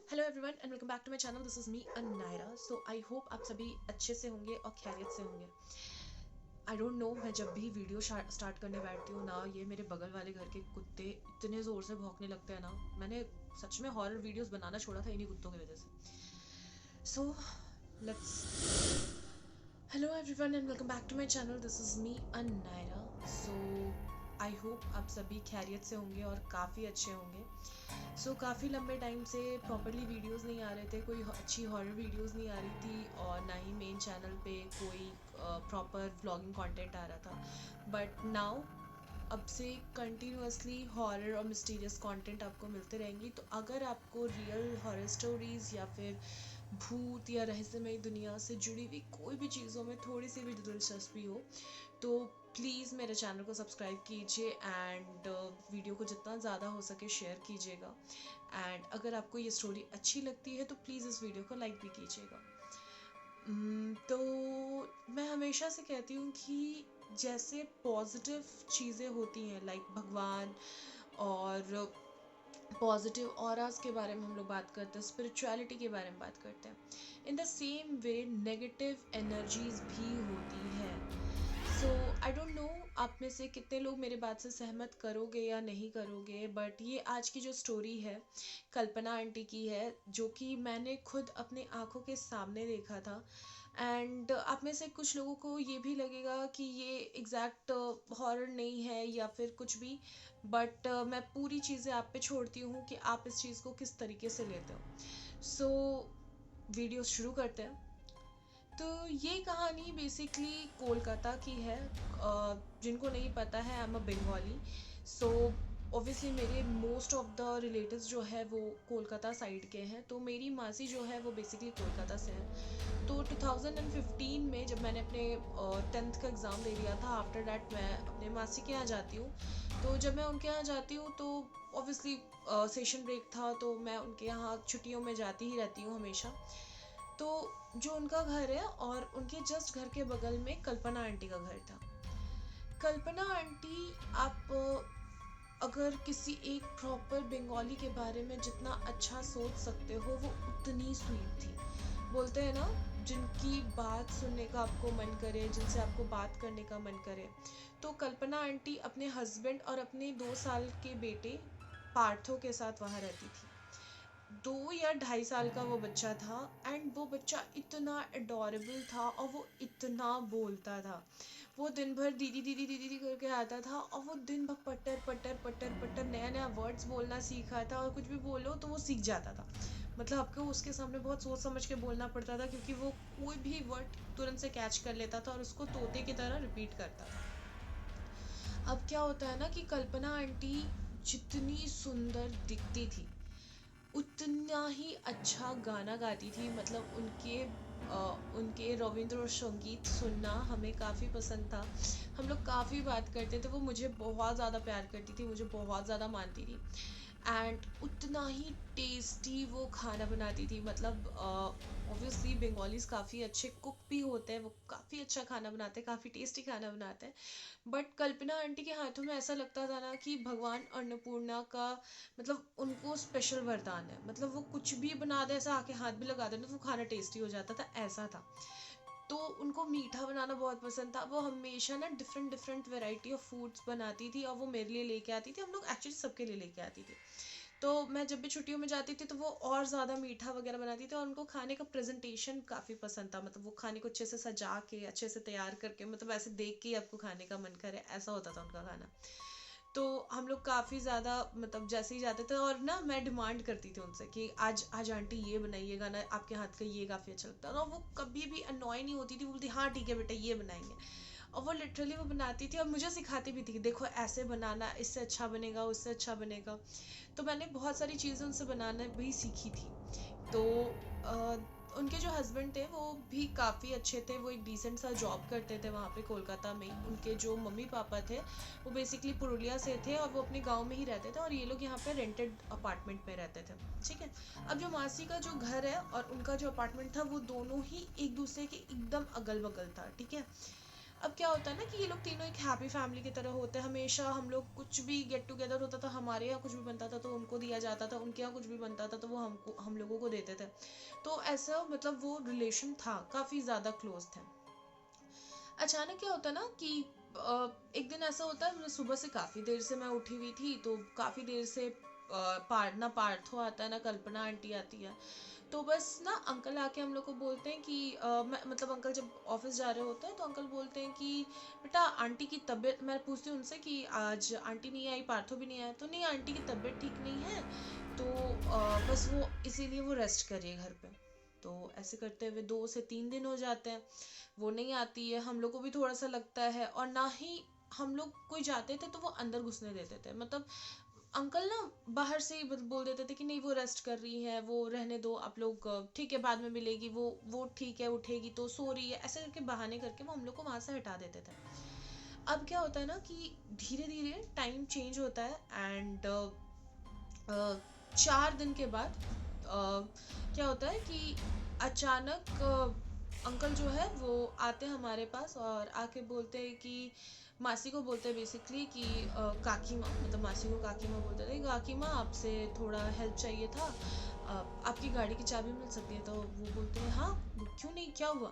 Hello everyone and welcome back to my channel. This is me Anaira. So I hope आप सभी अच्छे से होंगे और खैरियत से होंगे। आई डोंट नो, मैं जब भी वीडियो स्टार्ट करने बैठती हूँ ना, ये मेरे बगल वाले घर के कुत्ते इतने ज़ोर से भौंकने लगते हैं ना। मैंने सच में हॉरर वीडियोस बनाना छोड़ा था इन्हीं कुत्तों की वजह से। So let's hello everyone and welcome back to my channel. This is me Anaira. So I hope आप सभी खैरियत से होंगे और काफ़ी अच्छे होंगे। काफ़ी लंबे टाइम से प्रॉपरली वीडियोस नहीं आ रहे थे, कोई अच्छी हॉरर वीडियोस नहीं आ रही थी और ना ही मेन चैनल पे कोई प्रॉपर व्लॉगिंग कंटेंट आ रहा था। बट नाउ अब से कंटिन्यूअसली हॉरर और मिस्टीरियस कंटेंट आपको मिलते रहेंगी। तो अगर आपको रियल हॉरर स्टोरीज़ या फिर भूत या रहस्यमय दुनिया से जुड़ी हुई कोई भी चीज़ों में थोड़ी सी भी दिलचस्पी हो तो प्लीज़ मेरे चैनल को सब्सक्राइब कीजिए एंड वीडियो को जितना ज़्यादा हो सके शेयर कीजिएगा। एंड अगर आपको ये स्टोरी अच्छी लगती है तो प्लीज़ इस वीडियो को लाइक भी कीजिएगा। तो मैं हमेशा से कहती हूँ कि जैसे पॉजिटिव चीज़ें होती हैं लाइक भगवान और पॉजिटिव ऑरास के बारे में हम लोग बात करते हैं, स्पिरिचुअलिटी के बारे में बात करते हैं, in the same way negative energies भी होती है। सो आई डोंट नो आप में से कितने लोग मेरे बात से सहमत करोगे या नहीं करोगे, बट ये आज की जो स्टोरी है कल्पना आंटी की है, जो कि मैंने खुद अपने आंखों के सामने देखा था। एंड आप में से कुछ लोगों को ये भी लगेगा कि ये एग्जैक्ट हॉरर नहीं है या फिर कुछ भी, बट मैं पूरी चीज़ें आप पे छोड़ती हूँ कि आप इस चीज़ को किस तरीके से लेते हो। सो वीडियो शुरू करते हैं। तो ये कहानी बेसिकली कोलकाता की है। जिनको नहीं पता है, I am a Bengali. So obviously मेरे मोस्ट ऑफ द रिलेटिव्स जो है वो कोलकाता साइड के हैं, तो मेरी मासी जो है वो बेसिकली कोलकाता से है। तो 2015 में जब मैंने अपने 10th का एग्ज़ाम दे लिया था, आफ्टर दैट मैं अपने मासी के यहाँ जाती हूँ। तो जब मैं उनके यहाँ जाती हूँ तो ऑब्वियसली सेशन ब्रेक था, तो मैं उनके यहाँ छुट्टियों में जाती ही रहती हूँ हमेशा। तो जो उनका घर है और उनके जस्ट घर के बगल में कल्पना आंटी का घर था। कल्पना आंटी, आप अगर किसी एक प्रॉपर बंगाली के बारे में जितना अच्छा सोच सकते हो वो उतनी स्वीट थी। बोलते हैं ना, जिनकी बात सुनने का आपको मन करे, जिनसे आपको बात करने का मन करे। तो कल्पना आंटी अपने हस्बैंड और अपने 2 साल के बेटे पार्थो के साथ वहाँ रहती थी। 2 या 2.5 साल का वो बच्चा था एंड वो बच्चा इतना अडोरेबल था और वो इतना बोलता था। वो दिन भर दीदी दीदी दीदी दीदी करके आता था और वो दिन भर पटर पटर पटर पटर नया नया वर्ड्स बोलना सीखा था, और कुछ भी बोलो तो वो सीख जाता था। मतलब आपको उसके सामने बहुत सोच समझ के बोलना पड़ता था, क्योंकि वो कोई भी वर्ड तुरंत से कैच कर लेता था और उसको तोते की तरह रिपीट करता था। अब क्या होता है ना कि कल्पना आंटी जितनी सुंदर दिखती थी उतना ही अच्छा गाना गाती थी। मतलब उनके रविंद्र संगीत सुनना हमें काफ़ी पसंद था। हम लोग काफ़ी बात करते थे, वो मुझे बहुत ज़्यादा प्यार करती थी, मुझे बहुत ज़्यादा मानती थी। एंड उतना ही टेस्टी वो खाना बनाती थी। मतलब ऑब्वियसली बंगालीज काफ़ी अच्छे कुक भी होते हैं, वो काफ़ी अच्छा खाना बनाते हैं, काफ़ी टेस्टी खाना बनाते हैं। बट कल्पना आंटी के हाथों में ऐसा लगता था ना कि भगवान अन्नपूर्णा का मतलब उनको स्पेशल वरदान है। मतलब वो कुछ भी बना दे, ऐसा आके हाथ भी लगा देना तो वो खाना टेस्टी हो जाता था, ऐसा था। तो उनको मीठा बनाना बहुत पसंद था। वो हमेशा ना different different variety of foods बनाती थी और वो मेरे लिए लेके आती थी, हम लोग एक्चुअली सबके लिए लेके आती थी। तो मैं जब भी छुट्टियों में जाती थी तो वो और ज़्यादा मीठा वगैरह बनाती थी, और उनको खाने का प्रेजेंटेशन काफ़ी पसंद था। मतलब वो खाने को अच्छे से सजा के अच्छे से तैयार करके, मतलब ऐसे देख के ही आपको खाने का मन करे, ऐसा होता था उनका खाना। तो हम लोग काफ़ी ज़्यादा मतलब जैसे ही जाते थे, और ना मैं डिमांड करती थी उनसे कि आज आज आंटी ये बनाइएगा ना, आपके हाथ का ये काफ़ी अच्छा लगता है। और वो कभी भी अनॉय नहीं होती थी, बोलती हाँ ठीक है बेटा ये बनाएंगे। और वो लिटरली वो बनाती थी और मुझे सिखाती भी थी कि देखो ऐसे बनाना, इससे अच्छा बनेगा, उससे अच्छा बनेगा। तो मैंने बहुत सारी चीज़ें उनसे बनाना भी सीखी थी। तो उनके जो हस्बैंड थे वो भी काफ़ी अच्छे थे, वो एक डिसेंट सा जॉब करते थे वहाँ पे कोलकाता में। उनके जो मम्मी पापा थे वो बेसिकली पुरुलिया से थे और वो अपने गांव में ही रहते थे, और ये लोग यहाँ पे रेंटेड अपार्टमेंट में रहते थे। ठीक है। अब जो मासी का जो घर है और उनका जो अपार्टमेंट था वो दोनों ही एक दूसरे के एकदम अगल बगल था। ठीक है। अब क्या होता है ना कि ये लोग तीनों एक हैप्पी फैमिली की तरह होते हैं, हमेशा हम लोग कुछ भी गेट टुगेदर होता था, हमारे यहाँ कुछ भी बनता था तो उनको दिया जाता था, उनके यहाँ कुछ भी बनता था तो वो हम लोगों को देते थे। तो ऐसा मतलब वो रिलेशन था, काफ़ी ज़्यादा क्लोज थे। अचानक क्या होता है ना कि एक दिन ऐसा होता है, मैं सुबह से काफ़ी देर से मैं उठी हुई थी, तो काफ़ी देर से ना पार्थो आता है ना कल्पना आंटी आती है। तो बस ना अंकल आके हम लोग को बोलते हैं कि मतलब अंकल जब ऑफिस जा रहे होते हैं तो अंकल बोलते हैं कि बेटा आंटी की तबीयत, मैं पूछती हूँ उनसे कि आज आंटी नहीं आई, पार्थो भी नहीं आया, तो नहीं आंटी की तबीयत ठीक नहीं है, तो बस वो इसीलिए वो रेस्ट करिए घर पे। तो ऐसे करते हुए 2 से 3 दिन हो जाते हैं, वो नहीं आती है, हम लोग को भी थोड़ा सा लगता है, और ना ही हम लोग कोई जाते थे तो वो अंदर घुसने देते थे, मतलब अंकल ना बाहर से ही बोल देते थे कि नहीं वो रेस्ट कर रही है, वो रहने दो आप लोग, ठीक है बाद में मिलेगी, वो ठीक है उठेगी तो सो रही है, ऐसे करके बहाने करके वो हम लोग को वहां से हटा देते थे। अब क्या होता है ना कि धीरे धीरे टाइम चेंज होता है, एंड 4 दिन के बाद क्या होता है कि अचानक अंकल जो है वो आते हैं हमारे पास और आके बोलते हैं कि मासी को बोलते हैं बेसिकली कि काकी माँ, मतलब मासी को काकी माँ बोलते थे, काकी माँ आपसे थोड़ा हेल्प चाहिए था, आपकी गाड़ी की चाबी मिल सकती है? तो वो बोलते हैं हाँ, क्यों नहीं, क्या हुआ?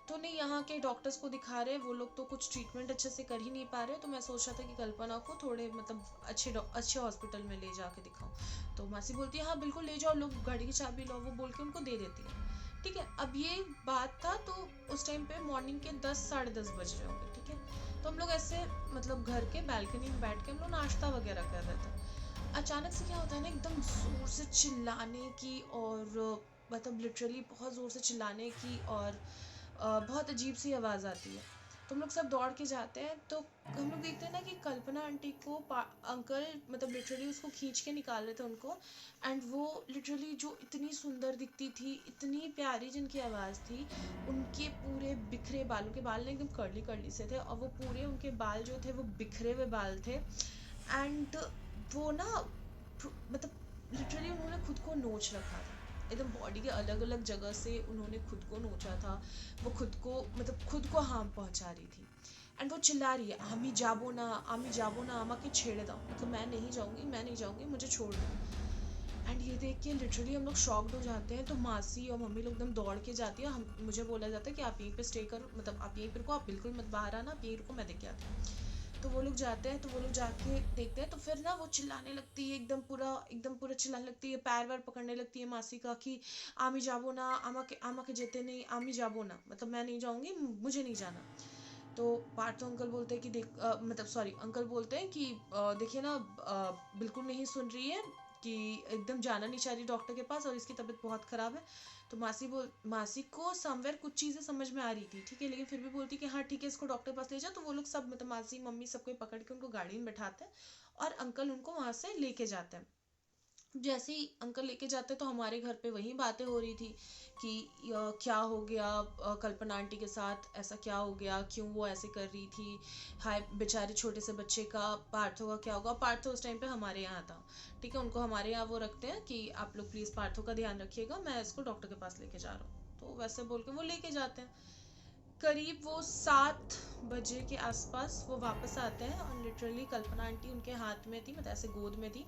तो नहीं, यहाँ के डॉक्टर्स को दिखा रहे हैं, वो लोग तो कुछ ट्रीटमेंट अच्छे से कर ही नहीं पा रहे, तो मैं सोच रहा था कि कल्पना को थोड़े मतलब अच्छे हॉस्पिटल में ले जाके दिखाऊं। तो मासी बोलती है हाँ बिल्कुल ले जाओ, लोग गाड़ी की चाबी लो, वो बोल के उनको दे देती है। ठीक है, अब ये बात था तो उस टाइम पे मॉर्निंग के 10 साढ़े 10 बज रहे होंगे। ठीक है, तो हम लोग ऐसे मतलब घर के बालकनी में बैठ के हम लोग नाश्ता वगैरह कर रहे थे। अचानक से क्या होता है ना, एकदम जोर से चिल्लाने की, और मतलब लिटरली बहुत जोर से चिल्लाने की, और बहुत अजीब सी आवाज़ आती है। तो हम लोग सब दौड़ के जाते हैं, तो हम लोग देखते हैं ना कि कल्पना आंटी को अंकल मतलब लिटरली उसको खींच के निकाल रहे थे उनको, एंड वो लिटरली जो इतनी सुंदर दिखती थी, इतनी प्यारी जिनकी आवाज़ थी, उनके पूरे बिखरे बालों के बाल एकदम कर्ली कर्ली से थे, और वो पूरे उनके बाल जो थे वो बिखरे हुए बाल थे, एंड वो ना मतलब लिटरली उन्होंने खुद को नोच रखा था, एकदम बॉडी के अलग अलग जगह से उन्होंने खुद को नोचा था। वो खुद को मतलब खुद को हार्म पहुंचा रही थी, एंड वो चिल्ला रही है आमी जाबो ना, आमी जाबो ना, आमा के छेड़े दो, मतलब मैं नहीं जाऊंगी, मैं नहीं जाऊंगी, मुझे छोड़ दो। एंड ये देख के लिटरली हम लोग शॉक्ड हो जाते हैं, तो मासी और मम्मी लोग एकदम दौड़ के जाती है, हम मुझे बोला जाता है कि आप यहीं पे स्टे करो, मतलब आप यहीं पर रुको, आप बिल्कुल मत बाहर आना, आप यहीं रुको, मैं देख के आती हूँ। तो वो लोग जाते हैं, तो वो लोग जाके देखते हैं, तो फिर ना वो चिल्लाने लगती है, एकदम पूरा चिल्लाने लगती है, पैर वैर पकड़ने लगती है मासी का कि आमी जाबो ना, आमा के जेते नहीं, आमी जाबो ना, मतलब मैं नहीं जाऊंगी, मुझे नहीं जाना। तो पार्थो अंकल बोलते हैं कि देख मतलब सॉरी अंकल बोलते हैं कि देखिए ना, बिल्कुल नहीं सुन रही है, कि एकदम जाना नहीं चाह रही डॉक्टर के पास, और इसकी तबीयत बहुत ख़राब है। तो मासी को समवेयर कुछ चीज़ें समझ में आ रही थी, ठीक है, लेकिन फिर भी बोलती कि हाँ ठीक है इसको डॉक्टर के पास ले जाओ, तो वो लोग सब मतलब मासी मम्मी सबको पकड़ के उनको गाड़ी में बैठाते हैं, और अंकल उनको वहाँ से लेके जाते हैं। जैसे ही अंकल लेके जाते तो हमारे घर पे वही बातें हो रही थी कि क्या हो गया, कल्पना आंटी के साथ ऐसा क्या हो गया, क्यों वो ऐसे कर रही थी, हाय बेचारे छोटे से बच्चे का, पार्थो का क्या होगा। पार्थो उस टाइम पे हमारे यहाँ था, ठीक है, उनको हमारे यहाँ वो रखते हैं कि आप लोग प्लीज़ पार्थो का ध्यान रखिएगा, मैं इसको डॉक्टर के पास लेके जा रहा हूँ। तो वैसे बोल के वो लेके जाते हैं। करीब वो 7 बजे के आसपास वो वापस आते हैं, और लिटरली कल्पना आंटी उनके हाथ में थी, मतलब ऐसे गोद में थी,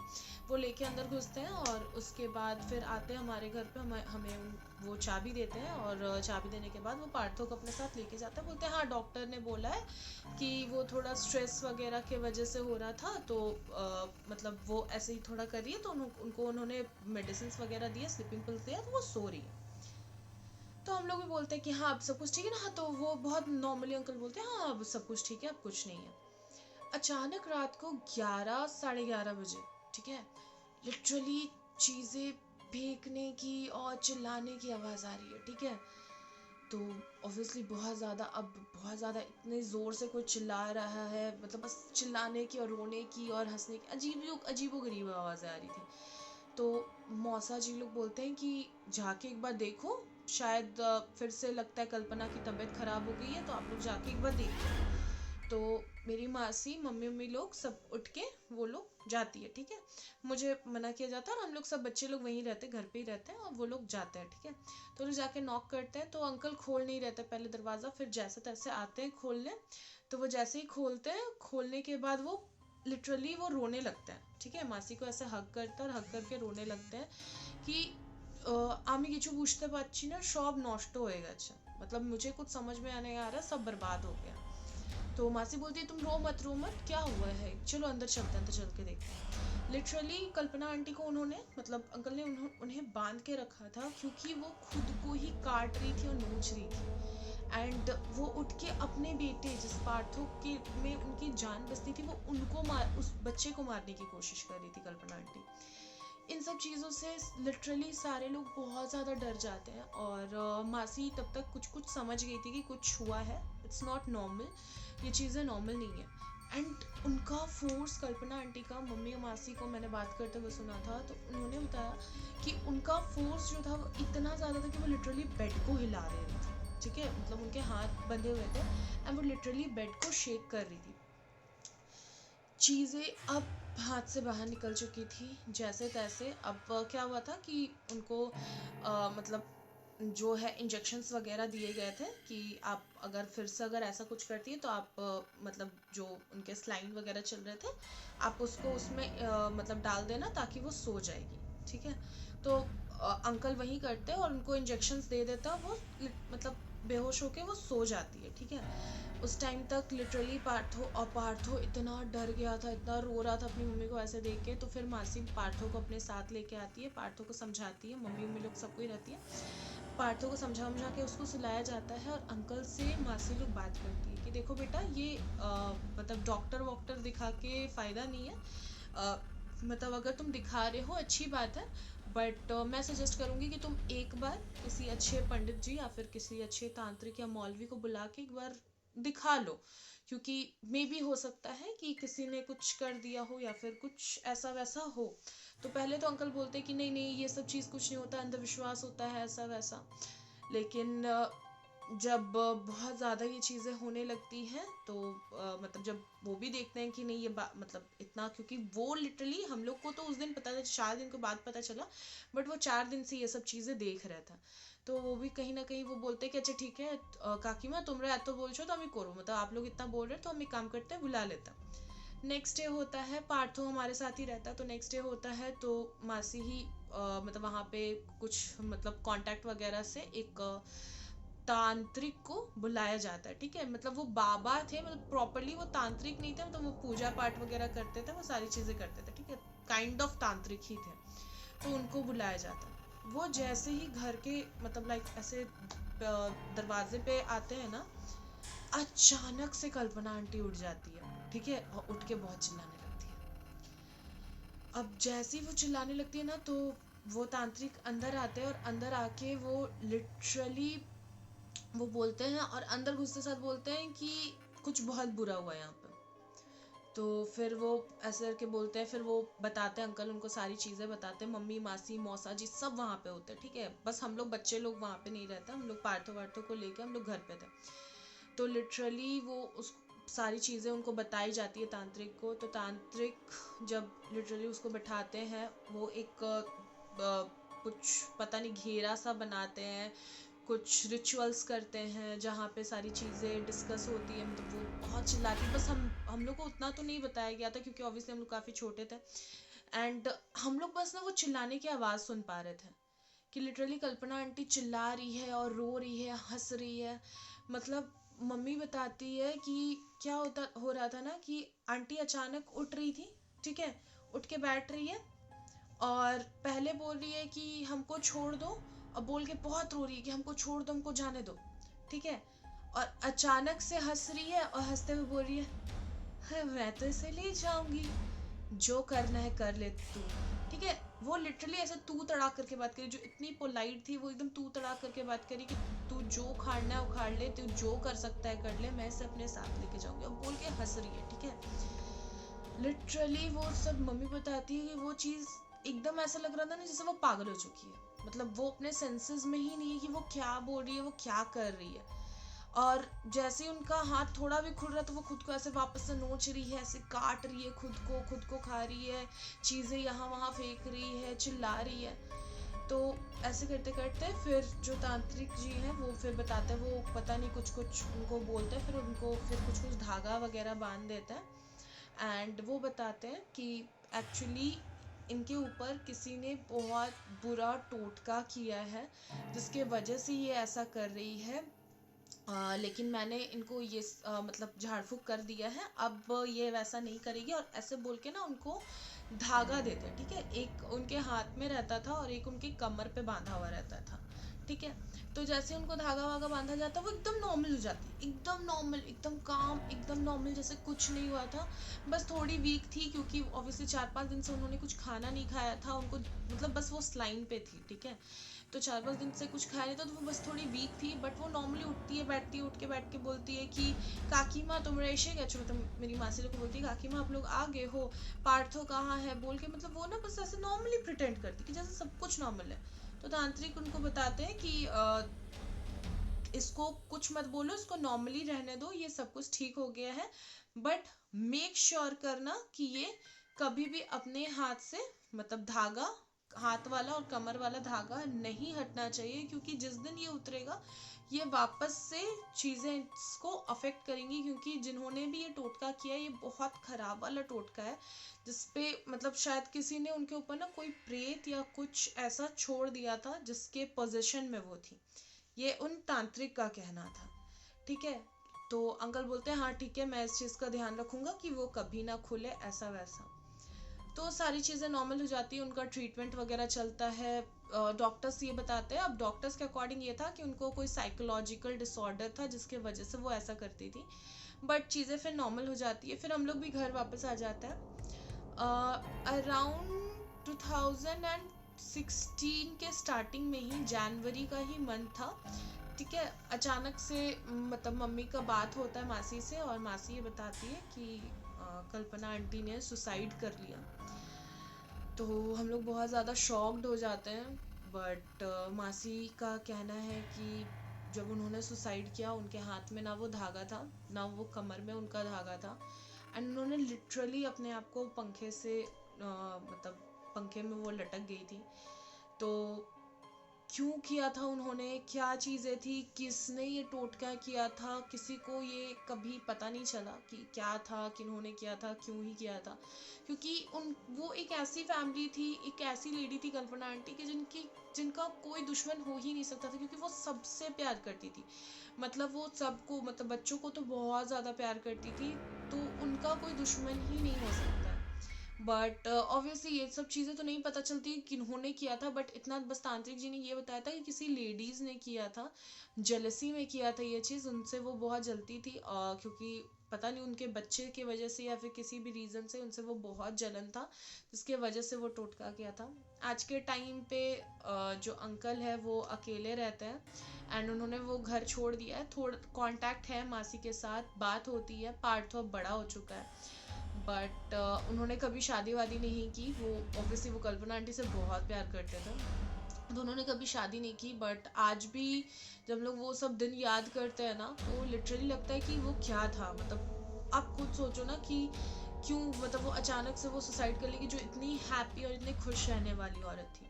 वो लेके अंदर घुसते हैं, और उसके बाद फिर आते हैं हमारे घर पे, हमें वो चाबी देते हैं, और चाबी देने के बाद वो पार्थो को अपने साथ लेके जाते हैं, बोलते हैं हाँ डॉक्टर ने बोला है कि वो थोड़ा स्ट्रेस वगैरह के वजह से हो रहा था, तो मतलब वो ऐसे ही थोड़ा कर रही है, तो उनको उन्होंने मेडिसिन वगैरह दिए, स्लीपिंग पिल्स दिया, तो वो सो रही है। तो हम लोग भी बोलते हैं कि हाँ अब सब कुछ ठीक है ना, हाँ, तो वो बहुत नॉर्मली अंकल बोलते हैं हाँ अब सब कुछ ठीक है, अब कुछ नहीं है। अचानक रात को 11 साढ़े 11 बजे, ठीक है, लिटरली चीज़ें फेंकने की और चिल्लाने की आवाज़ आ रही है। ठीक है, तो ऑब्वियसली बहुत ज़्यादा इतने ज़ोर से कोई चिल्ला रहा है, मतलब बस चिल्लाने की और रोने की और हंसने की अजीबो गरीब आवाज़ें आ रही थी। तो मौसा जी लोग बोलते हैं कि जाके एक बार देखो, शायद फिर से लगता है कल्पना की तबीयत खराब हो गई है, तो आप लोग जाके एक बार देखो। तो मेरी मासी मम्मी मम्मी लोग सब उठ के वो लोग जाती है, ठीक है। मुझे मना किया जाता है और हम लोग सब बच्चे लोग वहीं रहते, घर पे ही रहते हैं और वो लोग जाते हैं, ठीक है। तो लोग जाके नॉक करते हैं, तो अंकल खोल नहीं रहते पहले दरवाज़ा, फिर जैसे तैसे आते हैं खोलने। तो वो जैसे ही खोलते हैं, खोलने के बाद वो लिटरली वो रोने लगते हैं, ठीक है। मासी को ऐसे हग करते हैं और हग करके रोने लगते हैं कि আমি কিছু বুঝতে পারছি না, সব নষ্ট হয়ে গেছে, मतलब मुझे कुछ समझ में नहीं आ रहा, सब बर्बाद हो गया। तो मासी बोलती है तुम रो मत, क्या हुआ है, चलो अंदर चलते हैं, अंदर चल के देखते हैं। लिटरली कल्पना आंटी को उन्होंने, मतलब अंकल ने उन्हें बांध के रखा था, क्योंकि वो खुद को ही काट रही थी और नोच रही थी। एंड वो उठ के अपने बेटे जिस पार्थो के में उनकी जान बसती थी, वो उनको उस बच्चे को मारने की कोशिश कर रही थी कल्पना आंटी। इन सब चीज़ों से लिटरली सारे लोग बहुत ज़्यादा डर जाते हैं। और मासी तब तक कुछ कुछ समझ गई थी कि कुछ हुआ है, इट्स नॉट नॉर्मल, ये चीज़ें नॉर्मल नहीं है। एंड उनका फोर्स, कल्पना आंटी का, मम्मी और मासी को मैंने बात करते हुए सुना था, तो उन्होंने बताया कि उनका फोर्स जो था वो इतना ज़्यादा था कि वो लिटरली बेड को हिला दे रही थी, ठीक है। मतलब उनके हाथ बंधे हुए थे एंड वो लिटरली बेड को शेक कर रही थी। चीज़ें अब हाथ से बाहर निकल चुकी थी जैसे तैसे। अब क्या हुआ था कि उनको मतलब जो है इंजेक्शंस वगैरह दिए गए थे कि आप अगर फिर से अगर ऐसा कुछ करती है तो आप मतलब जो उनके स्लाइन वगैरह चल रहे थे, आप उसको उसमें मतलब डाल देना ताकि वो सो जाएगी, ठीक है। तो अंकल वही करते और उनको इंजेक्शंस दे देता, वो मतलब बेहोश होके वो सो जाती है, ठीक है। उस टाइम तक लिटरली पार्थो इतना डर गया था, इतना रो रहा था अपनी मम्मी को ऐसे देख के। तो फिर मासी पार्थो को अपने साथ लेके आती है, पार्थो को समझाती है, मम्मी मम्मी लोग सबको ही रहती है, पार्थो को समझा के उसको सुलाया जाता है। और अंकल से मासी लोग बात करती है कि देखो बेटा, ये मतलब डॉक्टर वॉक्टर दिखा के फ़ायदा नहीं है, मतलब अगर तुम दिखा रहे हो अच्छी बात है, बट मैं सजेस्ट करूँगी कि तुम एक बार किसी अच्छे पंडित जी या फिर किसी अच्छे तांत्रिक या मौलवी को बुला के एक बार दिखा लो, क्योंकि मे भी हो सकता है कि किसी ने कुछ कर दिया हो या फिर कुछ ऐसा वैसा हो। तो पहले तो अंकल बोलते कि नहीं नहीं, ये सब चीज़ कुछ नहीं होता, अंधविश्वास होता है ऐसा वैसा। लेकिन जब बहुत ज़्यादा ये चीज़ें होने लगती हैं तो मतलब जब वो भी देखते हैं कि नहीं ये मतलब इतना, क्योंकि वो लिटरली हम लोग को तो उस दिन पता था, 4 दिन के बाद पता चला, बट वो 4 दिन से ये सब चीज़ें देख रहा था। तो वो भी कहीं ना कहीं वो बोलते हैं कि अच्छा ठीक है काकीमा, তোমরা এত বলছো तो हम करो, मतलब आप लोग इतना बोल रहे तो हम एक काम करते हैं, बुला लेता। नेक्स्ट डे होता है, पार्थो हमारे साथ ही रहता है, तो नेक्स्ट डे होता है तो मासी ही मतलब वहाँ पे कुछ मतलब कांटेक्ट वगैरह से एक तांत्रिक को बुलाया जाता है, ठीक है। मतलब वो बाबा थे, मतलब प्रॉपरली वो तांत्रिक नहीं थे, मतलब वो पूजा पाठ वगैरह करते थे, वो सारी चीज़ें करते थे, ठीक है, काइंड ऑफ तांत्रिक ही थे। तो उनको बुलाया जाता है। वो जैसे ही घर के मतलब लाइक ऐसे दरवाजे पे आते हैं ना, अचानक से कल्पना आंटी उठ जाती है, ठीक है, और उठ के बहुत चिल्लाने लगती है। अब जैसे ही वो चिल्लाने लगती है ना, तो वो तांत्रिक अंदर आते हैं और अंदर आके वो लिटरली वो बोलते हैं और अंदर घुसते साथ बोलते हैं कि कुछ बहुत बुरा हुआ है यहाँ पे। तो फिर वो ऐसे करके बोलते हैं, फिर वो बताते हैं, अंकल उनको सारी चीज़ें बताते हैं, मम्मी मासी मौसा जी सब वहाँ पे होते हैं, ठीक है। बस हम लोग बच्चे लोग वहाँ पे नहीं रहते, हम लोग पार्थो वार्थो को लेके हम लोग घर पे थे। तो लिटरली वो उस सारी चीज़ें उनको बताई जाती है तांत्रिक को। तो तांत्रिक जब लिटरली उसको बैठाते हैं, वो एक कुछ पता नहीं घेरा सा बनाते हैं, कुछ रिचुअल्स करते हैं जहाँ पे सारी चीज़ें डिस्कस होती है। मतलब वो बहुत चिल्लाती है, बस हम लोग को उतना तो नहीं बताया गया था क्योंकि ऑब्वियसली हम लोग काफ़ी छोटे थे। एंड हम लोग बस ना वो चिल्लाने की आवाज़ सुन पा रहे थे कि लिटरली कल्पना आंटी चिल्ला रही है और रो रही है, हंस रही है। मतलब मम्मी बताती है कि क्या होता हो रहा था ना कि आंटी अचानक उठ रही थी, ठीक है, उठ के बैठ रही है और पहले बोल रही है कि हमको छोड़ दो, और बोल के बहुत रो रही है कि हमको छोड़ दो, हमको जाने दो, ठीक है। और अचानक से हंस रही है और हंसते हुए बोल रही है, "हाँ, मैं तो इसे ले जाऊंगी, जो करना है कर ले तू", ठीक है। वो लिटरली ऐसे तू तड़ाक करके बात करी, जो इतनी पोलाइट थी वो एकदम तू तड़ाक करके बात करी कि तू जो उखाड़ना है उखाड़ ले, तू जो कर सकता है कर ले, मैं इसे अपने साथ लेके जाऊंगी, और बोल के हंस रही है, ठीक है। लिटरली वो सब मम्मी बताती है कि वो चीज़ एकदम ऐसा लग रहा था ना जैसे वो पागल हो चुकी है, मतलब वो अपने सेंसेस में ही नहीं है कि वो क्या बोल रही है, वो क्या कर रही है। और जैसे ही उनका हाथ थोड़ा भी खुल रहा है तो वो खुद को ऐसे वापस से नोच रही है, ऐसे काट रही है, खुद को खा रही है, चीज़ें यहाँ वहाँ फेंक रही है, चिल्ला रही है। तो ऐसे करते करते फिर जो तांत्रिक जी हैं वो फिर बताते हैं, वो पता नहीं कुछ कुछ उनको बोलते हैं, फिर उनको फिर कुछ कुछ धागा वगैरह बांध देते हैं। एंड वो बताते हैं कि एक्चुअली इनके ऊपर किसी ने बहुत बुरा टोटका किया है, जिसके वजह से ये ऐसा कर रही है। लेकिन मैंने इनको ये मतलब झाड़ फूक कर दिया है, अब ये वैसा नहीं करेगी। और ऐसे बोल के ना उनको धागा देते हैं, ठीक है। एक उनके हाथ में रहता था और एक उनकी कमर पे बांधा हुआ रहता था, ठीक है। तो जैसे उनको धागा वागा बांधा जाता वो एकदम नॉर्मल हो जाती, एकदम नॉर्मल, एकदम काम, एकदम नॉर्मल, जैसे कुछ नहीं हुआ था। बस थोड़ी वीक थी क्योंकि ऑब्वियसली 4-5 दिन से उन्होंने कुछ खाना नहीं खाया था, उनको मतलब बस वो स्लाइन पे थी, ठीक है। तो 4-5 दिन से कुछ खाया नहीं था, तो वो बस थोड़ी वीक थी। बट वो नॉर्मली उठती है, बैठती है, उठ के बैठ के बोलती है कि काकी माँ तुम रेशे गए, चलो, तुम मेरी मासी लोग को बोलती है काकी माँ आप लोग आ गए हो, पार्थो कहाँ है बोल के, मतलब वो ना बस ऐसे नॉर्मली प्रिटेंड करती कि जैसे सब कुछ नॉर्मल है। तो तांत्रिक उनको बताते हैं कि इसको कुछ मत बोलो, इसको नॉर्मली रहने दो, ये सब कुछ ठीक हो गया है। बट मेक श्योर करना कि ये कभी भी अपने हाथ से, मतलब धागा, हाथ वाला और कमर वाला धागा नहीं हटना चाहिए, क्योंकि जिस दिन ये उतरेगा ये वापस से चीज़ें इसको अफेक्ट करेंगी। क्योंकि जिन्होंने भी ये टोटका किया है ये बहुत खराब वाला टोटका है, जिसपे मतलब शायद किसी ने उनके ऊपर ना कोई प्रेत या कुछ ऐसा छोड़ दिया था जिसके पोजीशन में वो थी, ये उन तांत्रिक का कहना था, ठीक है। तो अंकल बोलते हैं हाँ ठीक है, मैं इस चीज़ का ध्यान रखूंगा कि वो कभी ना खुले, ऐसा वैसा। तो सारी चीज़ें नॉर्मल हो जाती है, उनका ट्रीटमेंट वगैरह चलता है। डॉक्टर्स ये बताते हैं, अब डॉक्टर्स के अकॉर्डिंग ये था कि उनको कोई साइकोलॉजिकल डिसऑर्डर था जिसके वजह से वो ऐसा करती थी। बट चीज़ें फिर नॉर्मल हो जाती है, फिर हम लोग भी घर वापस आ जाते हैं। अराउंड 2016 के स्टार्टिंग में ही, जनवरी का ही मंथ था, ठीक है। अचानक से मतलब मम्मी का बात होता है मासी से, और मासी ये बताती है कि कल्पना आंटी ने सुसाइड कर लिया। तो हम लोग बहुत ज़्यादा शॉक्ड हो जाते हैं। बट मासी का कहना है कि जब उन्होंने सुसाइड किया उनके हाथ में ना वो धागा था, ना वो कमर में उनका धागा था, एंड उन्होंने लिटरली अपने आप को पंखे से मतलब पंखे में वो लटक गई थी। तो क्यों किया था उन्होंने, क्या चीज़ें थी, किसने ये टोटका किया था, किसी को ये कभी पता नहीं चला कि क्या था, किन्होंने किया था, क्यों ही किया था। क्योंकि उन वो एक ऐसी फैमिली थी, एक ऐसी लेडी थी कल्पना आंटी की जिनका कोई दुश्मन हो ही नहीं सकता था, क्योंकि वो सबसे प्यार करती थी। मतलब वो सबको, मतलब बच्चों को तो बहुत ज़्यादा प्यार करती थी, तो उनका कोई दुश्मन ही नहीं हो सकता है। बट ऑब्वियसली ये सब चीज़ें तो नहीं पता चलती किन्होंने किया था, बट इतना बस तांत्रिक जी ने ये बताया था कि किसी लेडीज़ ने किया था, जेलसी में किया था ये चीज़, उनसे वो बहुत जलती थी, क्योंकि पता नहीं उनके बच्चे की वजह से या फिर किसी भी रीज़न से उनसे वो बहुत जलन था, जिसके वजह से वो टोटका किया था। आज के टाइम पे जो अंकल है वो अकेले रहते हैं, एंड उन्होंने वो घर छोड़ दिया है। थोड़ा कांटेक्ट है मासी के साथ, बात होती है, पार्थ अब बड़ा हो चुका है। बट उन्होंने कभी शादी वादी नहीं की। वो ऑब्वियसली वो कल्पना आंटी से बहुत प्यार करते थे, तो उन्होंने कभी शादी नहीं की। बट आज भी जब लोग वो सब दिन याद करते हैं ना, तो लिटरली लगता है कि वो क्या था। मतलब आप खुद सोचो ना कि क्यों, मतलब वो अचानक से वो सुसाइड कर लेगी, जो इतनी हैप्पी और इतनी खुश रहने वाली औरत थी।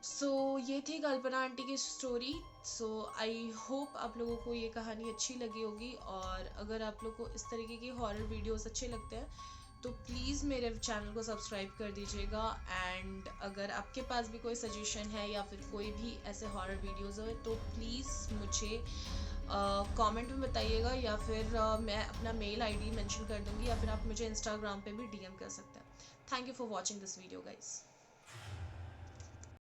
सो ये थी कल्पना आंटी की स्टोरी। सो आई होप आप लोगों को ये कहानी अच्छी लगी होगी, और अगर आप लोग को इस तरीके की हॉरर वीडियोस अच्छे लगते हैं तो प्लीज़ मेरे चैनल को सब्सक्राइब कर दीजिएगा। एंड अगर आपके पास भी कोई सजेशन है या फिर कोई भी ऐसे हॉरर वीडियोस हो तो प्लीज़ मुझे कमेंट में बताइएगा, या फिर मैं अपना मेल आईडी मेंशन कर दूंगी, या फिर आप मुझे इंस्टाग्राम पे भी डीएम कर सकते हैं। Thank you for watching this video guys.